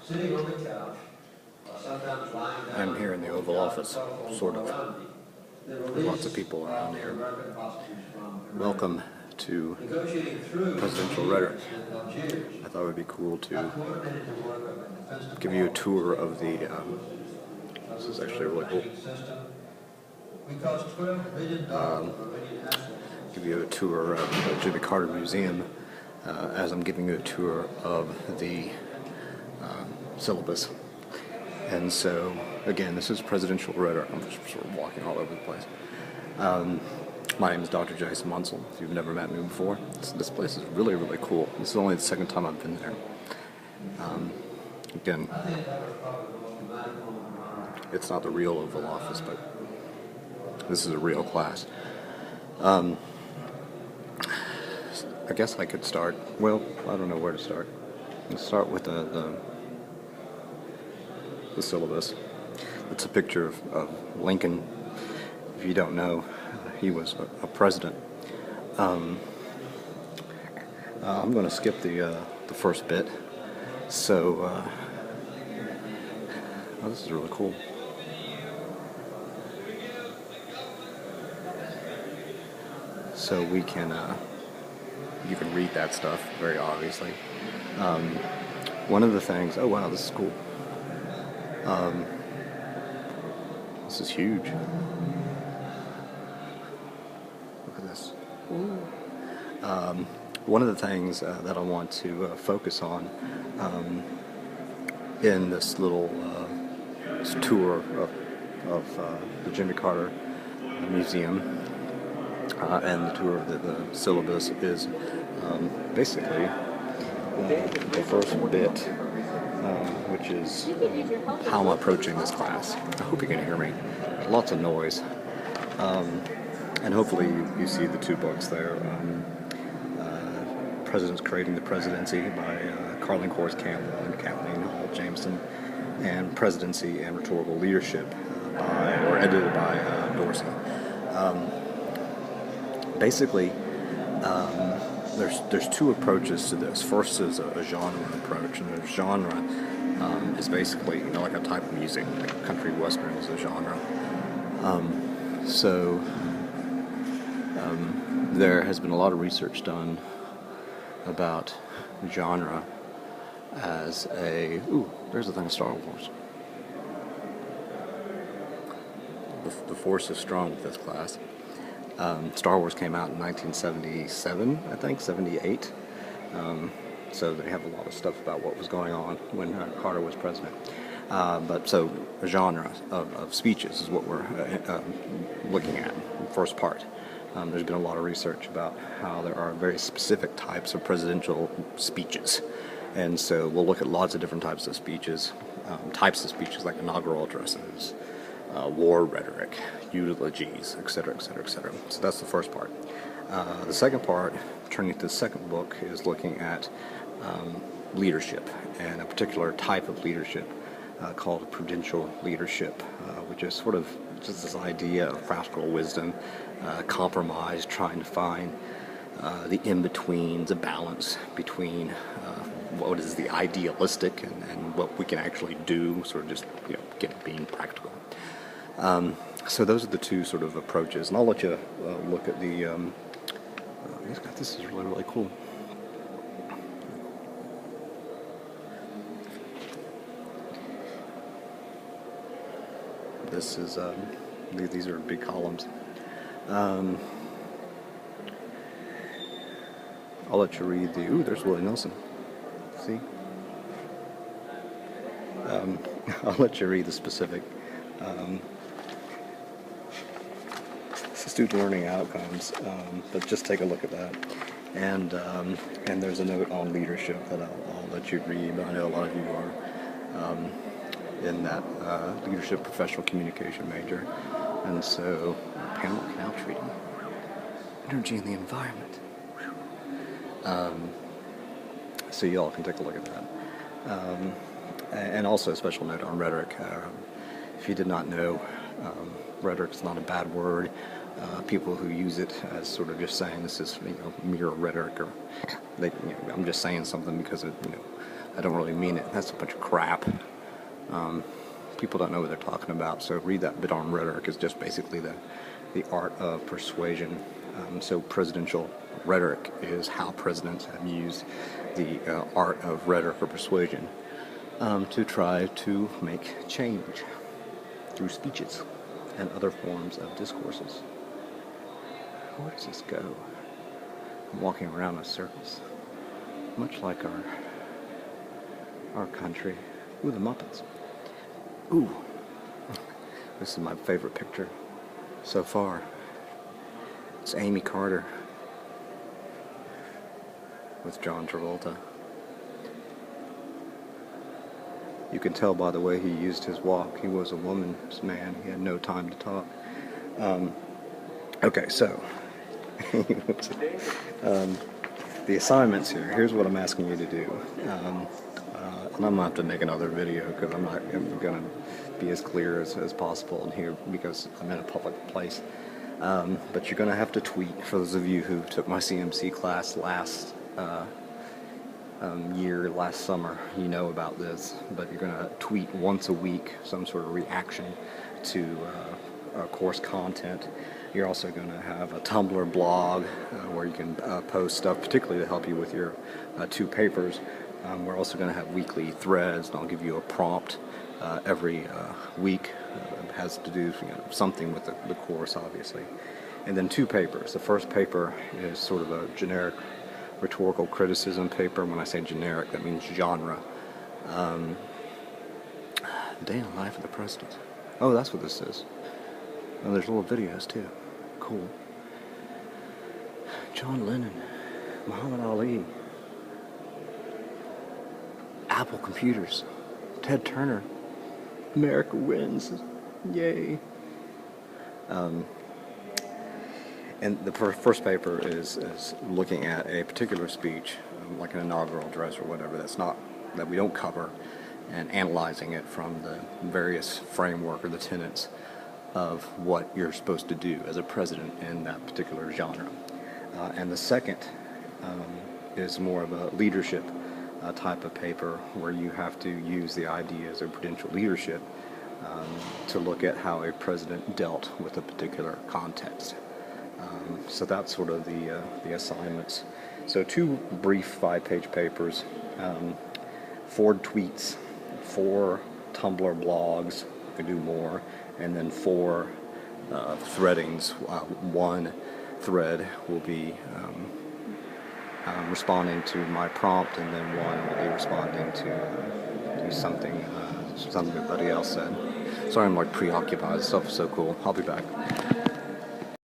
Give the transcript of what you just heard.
sitting on the couch, sometimes lying down. I'm here in the Oval Office, sort of. There's lots of people around here. Welcome to Presidential Rhetoric. I thought it would be cool to give you a tour of the, this is actually really cool. Give you a tour of the Jimmy Carter Museum as I'm giving you a tour of the syllabus. And so, again, this is Presidential Rhetoric. I'm just sort of walking all over the place. My name is Dr. Jason Munsell. If you've never met me before, this place is really, really cool. This is only the second time I've been there. Again, it's not the real Oval Office, but this is a real class. I guess I could start, well, I don't know where to start. Let's start with the syllabus. It's a picture of Lincoln. If you don't know, he was a president. I'm going to skip the first bit. So, oh, this is really cool. So we can, you can read that stuff very obviously. One of the things, oh wow, this is cool. This is huge. Look at this. One of the things that I want to focus on in this little tour of the Jimmy Carter Museum and the tour of the syllabus is basically the first bit, which is how I'm approaching this class. I hope you can hear me. Lots of noise. And hopefully you see the two books there. Presidents Creating the Presidency by Carlin Corse Campbell and Kathleen Hall Jameson, and Presidency and Rhetorical Leadership edited by Dorsey. Basically, there's two approaches to this. First is a genre approach, and the genre is basically, you know, like a type of music. Like country western is a genre. There has been a lot of research done about genre as a... Ooh, there's the thing of Star Wars. The Force is strong with this class. Star Wars came out in 1977, I think, 78. So they have a lot of stuff about what was going on when Carter was president. But so a genre of speeches is what we're looking at, the first part. There's been a lot of research about how there are very specific types of presidential speeches. And so we'll look at lots of different types of speeches like inaugural addresses, war rhetoric, eulogies, etc., etc., etc. So that's the first part. The second part, turning to the second book, is looking at leadership, and a particular type of leadership called prudential leadership, which is sort of just this idea of practical wisdom, compromise, trying to find the in-betweens, a balance between what is the idealistic and what we can actually do, sort of just, you know, being practical. So those are the two sort of approaches, and I'll let you look at the, this is really, really cool. This is, these are big columns. I'll let you read the, ooh, there's Willie Nelson. See? I'll let you read the specific student learning outcomes, but just take a look at that. And there's a note on leadership that I'll let you read, but I know a lot of you are in that leadership professional communication major. And so, panel canal treating, energy in the environment. So you all can take a look at that. And also a special note on rhetoric. If you did not know, rhetoric is not a bad word. People who use it as sort of just saying this is, you know, mere rhetoric, or they, you know, I'm just saying something because it, you know, I don't really mean it. That's a bunch of crap. People don't know what they're talking about, so read that bit on rhetoric. It's just basically the art of persuasion. So presidential rhetoric is how presidents have used the art of rhetoric or persuasion to try to make change through speeches and other forms of discourses. Where does this go? I'm walking around in circles, much like our country. Ooh, the Muppets. Ooh, this is my favorite picture so far. It's Amy Carter with John Travolta. You can tell by the way he used his walk. He was a woman's man. He had no time to talk. Okay, so the assignments here. Here's what I'm asking you to do. And I'm going to have to make another video because I'm not going to be as clear as possible in here because I'm in a public place. But you're going to have to tweet, for those of you who took my CMC class last summer, you know about this, but you're going to tweet once a week some sort of reaction to course content. You're also going to have a Tumblr blog where you can post stuff, particularly to help you with your 2 papers. We're also going to have weekly threads, and I'll give you a prompt every week. It has to do something with the course, obviously. And then 2 papers. The first paper is sort of a generic rhetorical criticism paper. When I say generic, that means genre. Day in the life of the president. Oh, that's what this is. Oh, there's little videos too. Cool. John Lennon, Muhammad Ali, Apple computers, Ted Turner, America wins, yay. And the first paper is looking at a particular speech, like an inaugural address or whatever, that we don't cover, and analyzing it from the various framework or the tenets of what you're supposed to do as a president in that particular genre. And the second is more of a leadership type of paper where you have to use the ideas of prudential leadership to look at how a president dealt with a particular context. So that's sort of the assignments. So 2 brief 5-page papers, 4 tweets, 4 Tumblr blogs, you can do more, and then 4 threadings. 1 thread will be responding to my prompt, and then 1 will be responding to something somebody else said. Sorry, I'm like preoccupied. This stuff is so cool. I'll be back.